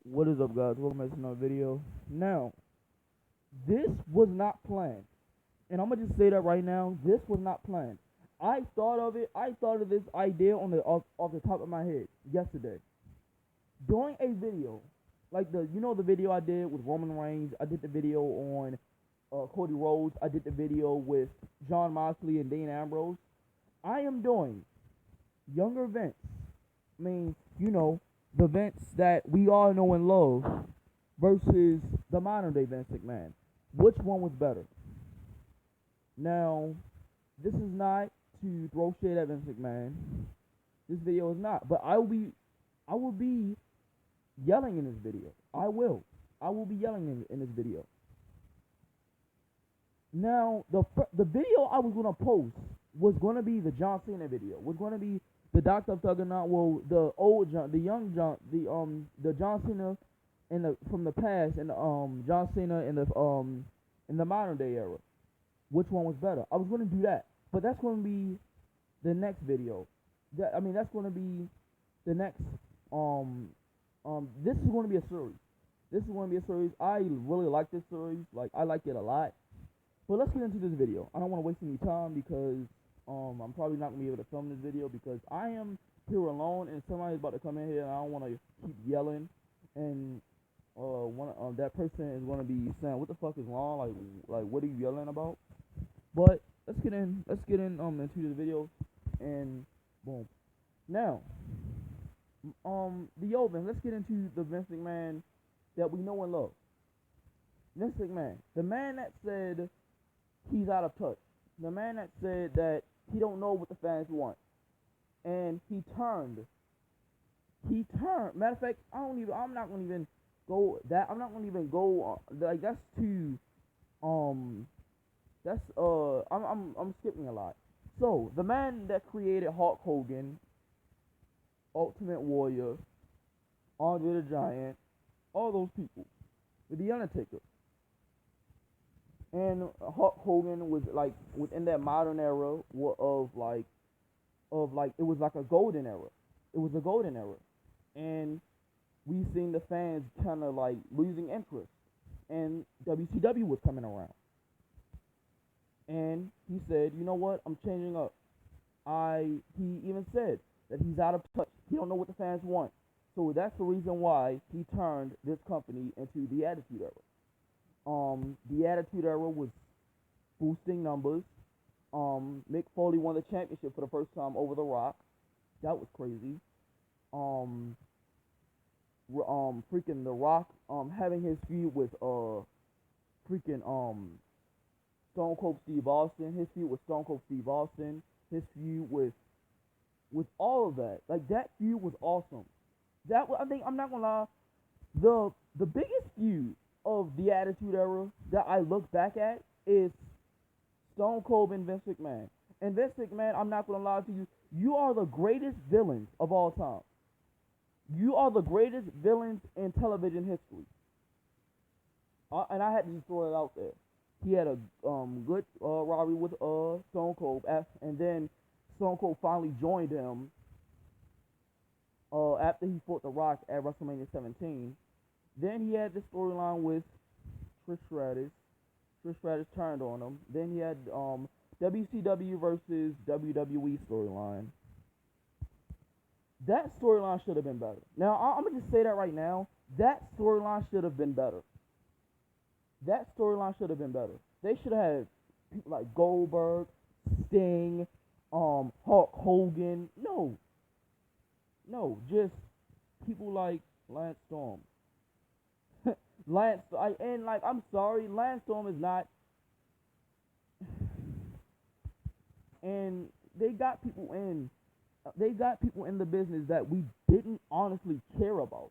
What is up, guys? Welcome back to another video. Now, this was not planned, and I'm gonna just say that right now. This was not planned. I thought of it. I thought of this idea on the off the top of my head yesterday during a video, like the video I did with Roman Reigns. I did the video on Cody Rhodes. I did the video with John Moxley and Dean Ambrose. I am doing younger Vince. I mean, the Vince that we all know and love versus the modern day Vince McMahon. Which one was better? Now, this is not to throw shade at Vince McMahon. This video is not, but I will be yelling in this video. I will be yelling in this video. Now, the video I was gonna post was gonna be the John Cena video. Was gonna be the Doctor of Thuggernot. Well, the old John, the young John, the John Cena in the from the past, and John Cena in the modern day era. Which one was better? I was gonna do that, but that's gonna be the next video. That's gonna be the next This is gonna be a series. This is gonna be a series. I really like this series. Like, I like it a lot. But let's get into this video. I don't want to waste any time because I'm probably not gonna be able to film this video because I am here alone and somebody's about to come in here and I don't want to keep yelling and that person is gonna be saying, "What the fuck is wrong? Like what are you yelling about?" But let's get in into the video and boom. Now, the old Vince. Let's get into the Vince McMahon that we know and love. Vince McMahon, the man that said he's out of touch. The man that said that he don't know what the fans want. And he turned. Matter of fact, I'm not gonna even go that I'm not gonna even go like that's too that's I'm skipping a lot. So the man that created Hulk Hogan, Ultimate Warrior, Andre the Giant, all those people. The Undertaker. And Hulk Hogan was like within that modern era of it was like a golden era. It was a golden era, and we seen the fans kind of like losing interest, and WCW was coming around, and he said, "You know what? I'm changing up." He even said that he's out of touch. He don't know what the fans want, so that's the reason why he turned this company into the Attitude Era. The Attitude Era was boosting numbers. Mick Foley won the championship for the first time over The Rock. That was crazy. Um, Freaking The Rock, having his feud with freaking Stone Cold Steve Austin. His feud with Stone Cold Steve Austin. His feud with all of that. Like, that feud was awesome. I think, I'm not gonna lie, the biggest feud of the Attitude Era that I look back at is Stone Cold and Vince McMahon. And Vince McMahon, I'm not gonna lie to you, you are the greatest villains of all time. You are the greatest villains in television history. And I had to just throw it out there. He had a good rivalry with Stone Cold, and then Stone Cold finally joined him after he fought The Rock at WrestleMania 17. Then he had this storyline with Trish Stratus. Trish Stratus turned on him. Then he had WCW versus WWE storyline. That storyline should have been better. Now, I'm going to just say that right now. That storyline should have been better. That storyline should have been better. They should have had people like Goldberg, Sting, Hulk Hogan. No, just people like Lance Storm. I'm sorry, Lance Storm is not. And they got people in the business that we didn't honestly care about.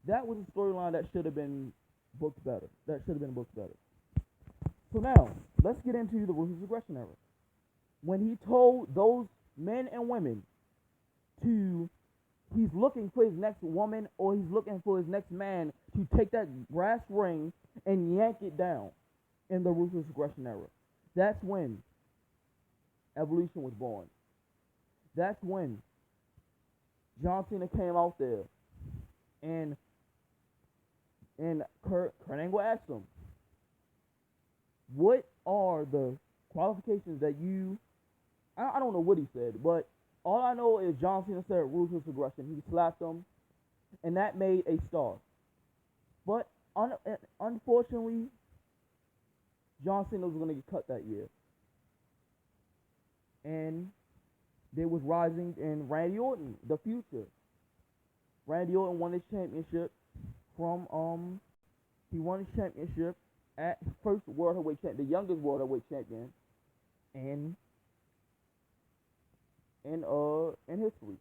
That was a storyline that should have been booked better. So now, let's get into the Ruthless Aggression Era. When he told those men and women he's looking for his next woman or he's looking for his next man to take that brass ring and yank it down in the Ruthless Aggression Era. That's when Evolution was born. That's when John Cena came out there And Kurt Angle asked him, "What are the qualifications that you?" I don't know what he said, but all I know is John Cena said ruthless aggression. He slapped him, and that made a star. But unfortunately, John Cena was going to get cut that year, and there was rising in Randy Orton, the future. Randy Orton won his championship from he won his championship at first world heavyweight champion, the youngest world heavyweight champion in in history,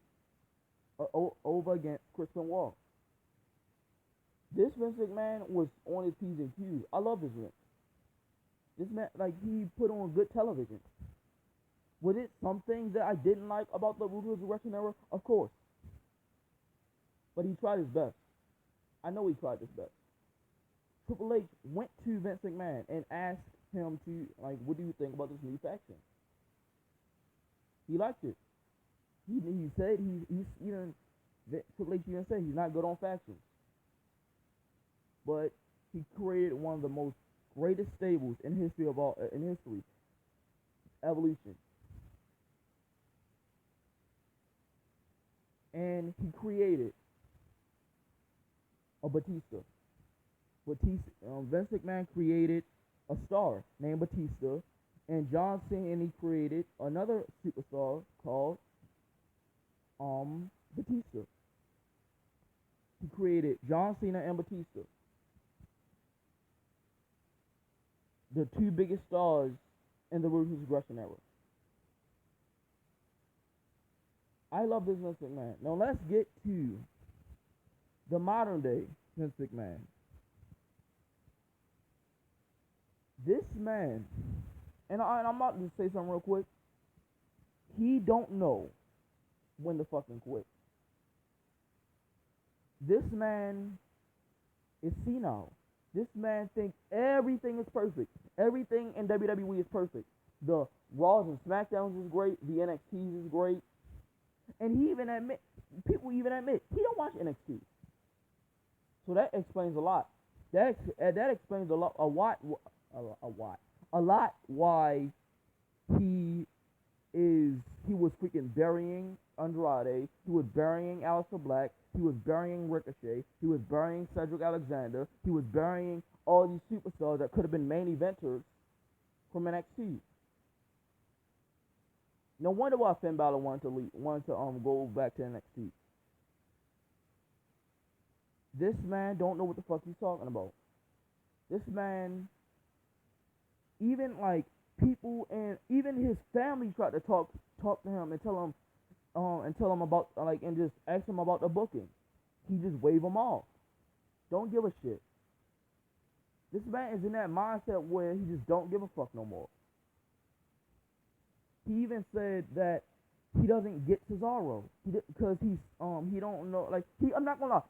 over against Chris Benoit. This Vince McMahon was on his P's and Q's. I love this Vince. This man, like, he put on good television. Was it some things that I didn't like about the Ruthless Aggression era? Of course. But he tried his best. I know he tried his best. Triple H went to Vince McMahon and asked him to, like, what do you think about this new faction? He liked it. He said he's even, Triple H even said he's not good on factions. But he created one of the most greatest stables in history Evolution. And he created a Batista. Vince McMahon created a star named Batista, and John Cena created another superstar called Batista. He created John Cena and Batista, the two biggest stars in the Ruthless Aggression era. I love this Vince McMahon. Now let's get to the modern day Vince McMahon. This man, and I'm about to say something real quick. He don't know when to fucking quit. This man is senile. This man thinks everything is perfect. Everything in WWE is perfect. The Raws and SmackDowns is great. The NXTs is great. And people even admit, he don't watch NXT. So that explains a lot. That explains a lot why he was freaking burying Andrade. He was burying Aleister Black. He was burying Ricochet. He was burying Cedric Alexander. He was burying all these superstars that could have been main eventers from NXT. No wonder why Finn Balor wanted to go back to NXT. This man don't know what the fuck he's talking about. This man, even like people and even his family tried to talk to him and tell him about and just ask him about the booking. He just wave them off. Don't give a shit. This man is in that mindset where he just don't give a fuck no more. He even said that he doesn't get Cesaro because he don't know, I'm not gonna lie,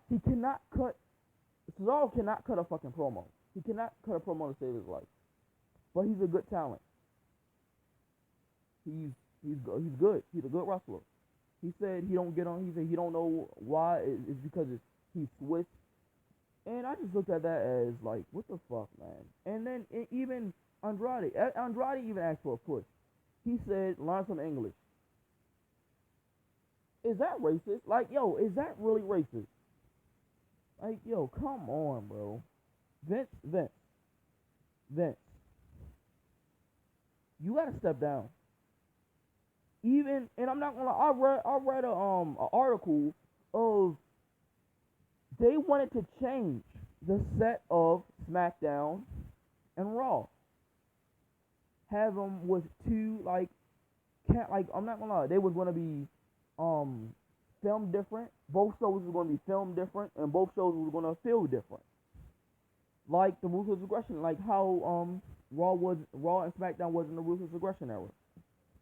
Cesaro cannot cut a fucking promo. He cannot cut a promo to save his life. But he's a good talent. He's good. He's a good wrestler. He said he don't get on. He said he don't know why. It's because he's Swiss. And I just looked at that as like, what the fuck, man. And then even Andrade even asked for a push. He said, learn some English. Is that racist? Like, yo, is that really racist? Like, yo, come on, bro. Vince. You gotta step down. Even, and I'm not gonna lie, I read an article of they wanted to change the set of SmackDown and Raw. Have them with two I'm not gonna lie, they was gonna be filmed different. Both shows were gonna be filmed different, and both shows were gonna feel different. Like the Ruthless Aggression, like how Raw and SmackDown was in the Ruthless Aggression era.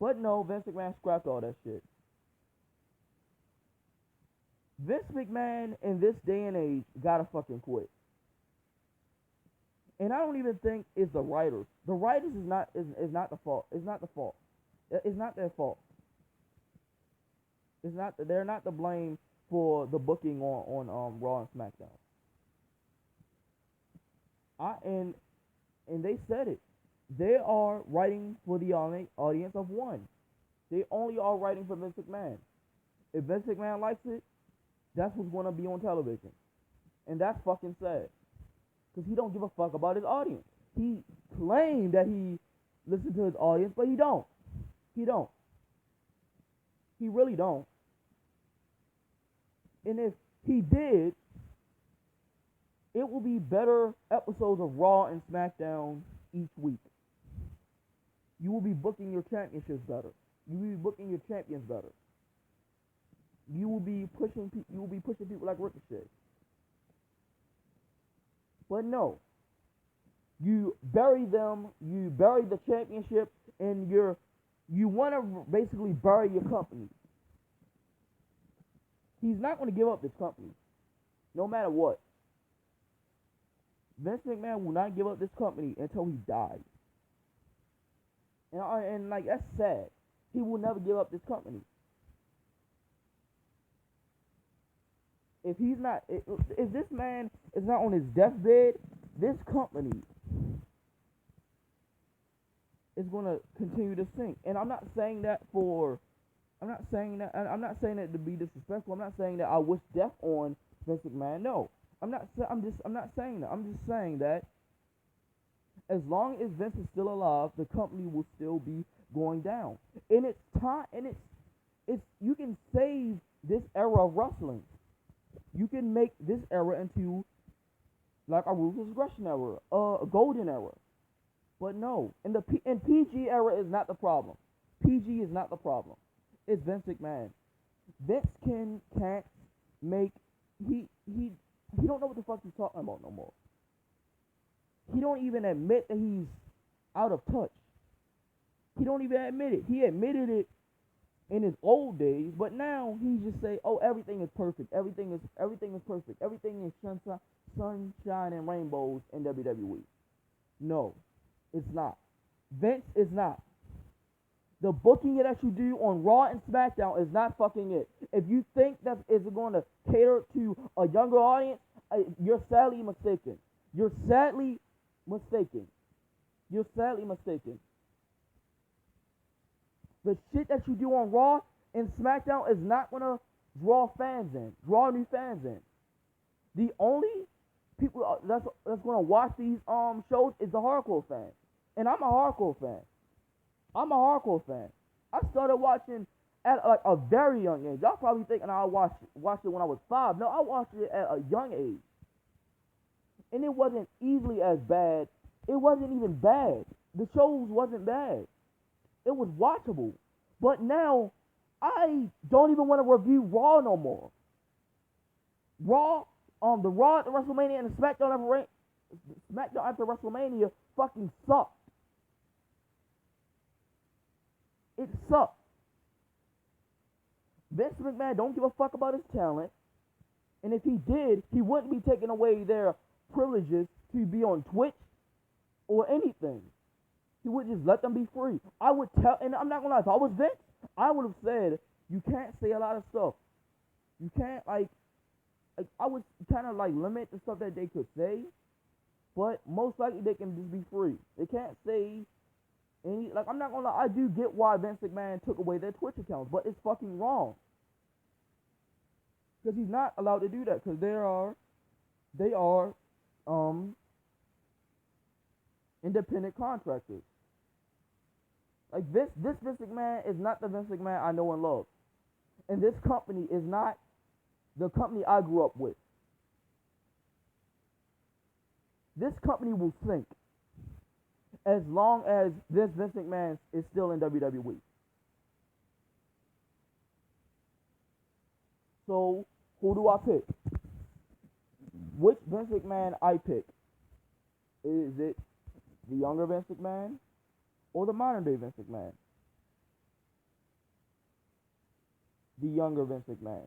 But no, Vince McMahon scrapped all that shit. Vince McMahon in this day and age gotta fucking quit. And I don't even think it's the writers. The writers is not the fault. It's not the fault. It's not their fault. They're not to blame for the booking on Raw and SmackDown. And they said it. They are writing for the audience of one. They only are writing for Vince McMahon. If Vince McMahon likes it, that's what's going to be on television. And that's fucking sad. Because he don't give a fuck about his audience. He claimed that he listens to his audience, but he don't. He don't. He really don't. And if he did, it will be better episodes of Raw and SmackDown each week. You will be booking your championships better. You will be booking your champions better. You will be pushing people like Ricochet. But no. You bury them, you bury the championship, and you want to basically bury your company. He's not going to give up this company, no matter what. Vince McMahon will not give up this company until he dies. And like, that's sad. He will never give up this company. If this man is not on his deathbed, this company is going to continue to sink. And I'm not saying that to be disrespectful. I'm not saying that I wish death on Vince McMahon. No. I'm not saying that. I'm just saying that as long as Vince is still alive, the company will still be going down. And it's time, and it's you can save this era of wrestling. You can make this era into like a ruthless aggression era, a golden era. But no, and PG era is not the problem. PG is not the problem. It's Vince McMahon. Vince can't make he don't know what the fuck he's talking about no more. He don't even admit that he's out of touch. He don't even admit it. He admitted it in his old days, but now he just say, "Oh, everything is perfect. Everything is perfect. Everything is sunshine and rainbows in WWE." No, it's not. Vince is not. The booking that you do on Raw and SmackDown is not fucking it. If you think that is going to cater to a younger audience, you're sadly mistaken. You're sadly mistaken. You're sadly mistaken. The shit that you do on Raw and SmackDown is not going to draw new fans in. The only people that's going to watch these shows is the hardcore fans. And I'm a hardcore fan. I started watching at like a very young age. Y'all probably thinking I watched it when I was 5. No, I watched it at a young age. And it wasn't easily as bad. It wasn't even bad. The shows wasn't bad. It was watchable. But now, I don't even want to review Raw no more. The Raw at the WrestleMania and the SmackDown after WrestleMania fucking sucked. It sucked. Vince McMahon don't give a fuck about his talent. And if he did, he wouldn't be taking away their privileges to be on Twitch or anything. He would just let them be free. I would tell, and I'm not gonna lie, if I was Vince, I would have said, you can't say a lot of stuff. You can't, I would kind of limit the stuff that they could say, but most likely they can just be free. They can't say any, I'm not gonna lie, I do get why Vince McMahon took away their Twitch accounts, but it's fucking wrong. Because he's not allowed to do that, because they are independent contractors. This Vince McMahon is not the Vince McMahon I know and love. And this company is not the company I grew up with. This company will sink as long as this Vince McMahon is still in WWE. So, who do I pick? Which Vince McMahon I pick? Is it the younger Vince McMahon or the modern day Vince McMahon? The younger Vince McMahon.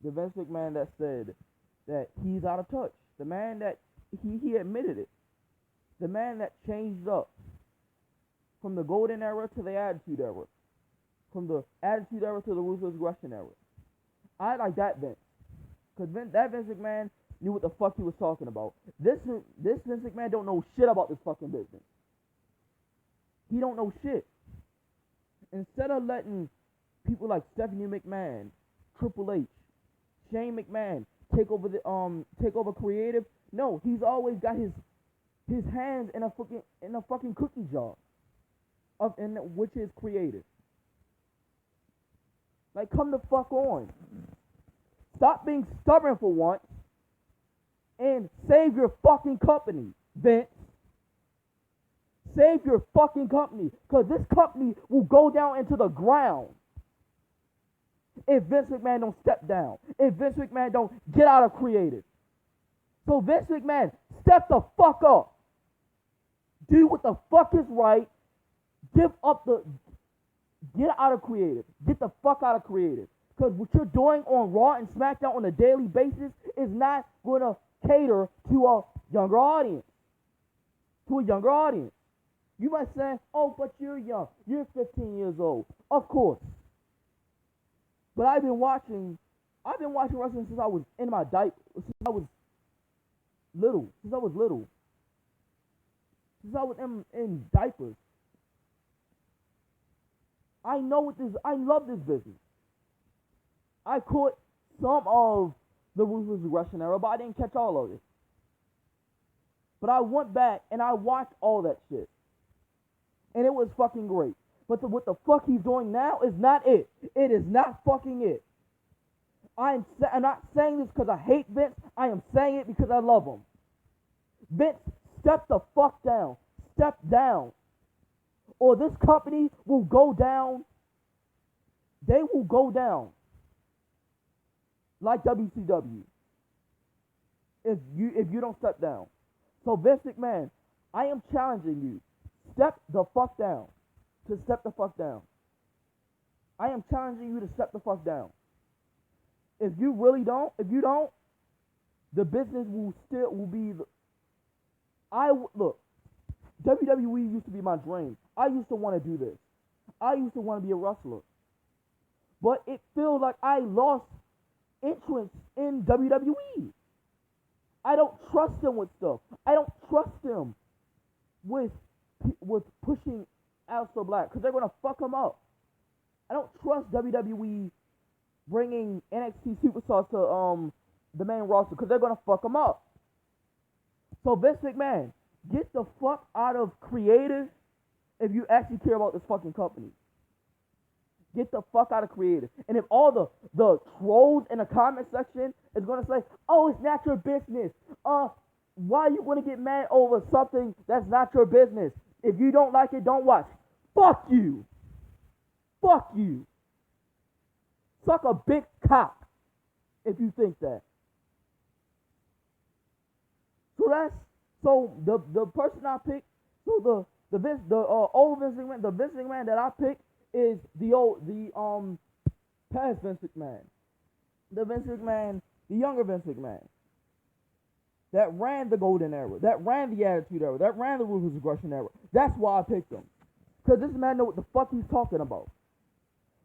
The Vince McMahon that said that he's out of touch. The man that he admitted it. The man that changed up from the golden era to the attitude era. From the attitude era to the ruthless aggression era. I like that Vince. Because that Vince McMahon knew what the fuck he was talking about. This Vince McMahon don't know shit about this fucking business. He don't know shit. Instead of letting people like Stephanie McMahon, Triple H, Shane McMahon take over creative, no, he's always got his hands in a fucking cookie jar, which is creative. Like, come the fuck on. Stop being stubborn for once and save your fucking company, Vince. Save your fucking company, because this company will go down into the ground if Vince McMahon don't step down, if Vince McMahon don't get out of creative. So Vince McMahon, step the fuck up. Do what the fuck is right. Get out of creative. Get the fuck out of creative. Because what you're doing on Raw and SmackDown on a daily basis is not going to cater to a younger audience. You might say, oh, but you're young. You're 15 years old. Of course. But I've been watching wrestling since I was in my diaper. Since I was little. Since I was in diapers. I love this business. I caught some of the Ruthless Aggression era, but I didn't catch all of it. But I went back and I watched all that shit. And it was fucking great. But what the fuck he's doing now is not it. It is not fucking it. I'm not saying this because I hate Vince. I am saying it because I love him. Vince, step the fuck down. Step down. Or this company will go down. They will go down. Like WCW. If you don't step down. So Vince McMahon, I am challenging you. Step the fuck down. To step the fuck down. I am challenging you to step the fuck down. If you don't, the business will be look, WWE used to be my dream. I used to want to do this. I used to want to be a wrestler. But it feels like I lost interest in WWE. I don't trust them with stuff. I don't trust them with pushing Aleister Black because they're going to fuck him up. I don't trust WWE bringing NXT superstars to the main roster because they're going to fuck him up. So Vince McMahon, get the fuck out of creative if you actually care about this fucking company. Get the fuck out of creative. And if all the trolls in the comment section is going to say, oh, it's not your business. Why are you going to get mad over something that's not your business? If you don't like it, don't watch. Fuck you. Fuck you. Suck a big cock if you think that. So the person I picked, so the old Vince McMahon, the Vince McMahon that I picked is the past Vince McMahon. The Vince McMahon, the younger Vince McMahon. That ran the golden era, that ran the attitude era, that ran the ruthless aggression era. That's why I picked him. Because this man knows what the fuck he's talking about.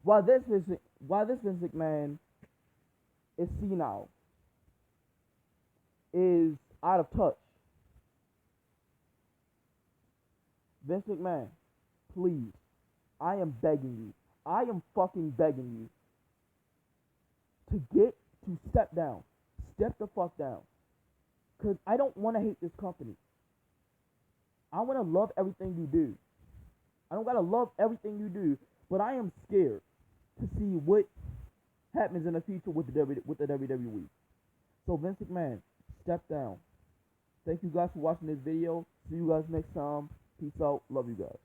Why this Vince McMahon is senile, is out of touch. Vince McMahon, please, I am begging you. I am fucking begging you to step down. Step the fuck down. Because I don't want to hate this company. I want to love everything you do. I don't got to love everything you do, but I am scared to see what happens in the future with the WWE. So Vince McMahon, step down. Thank you guys for watching this video. See you guys next time. Peace out. Love you guys.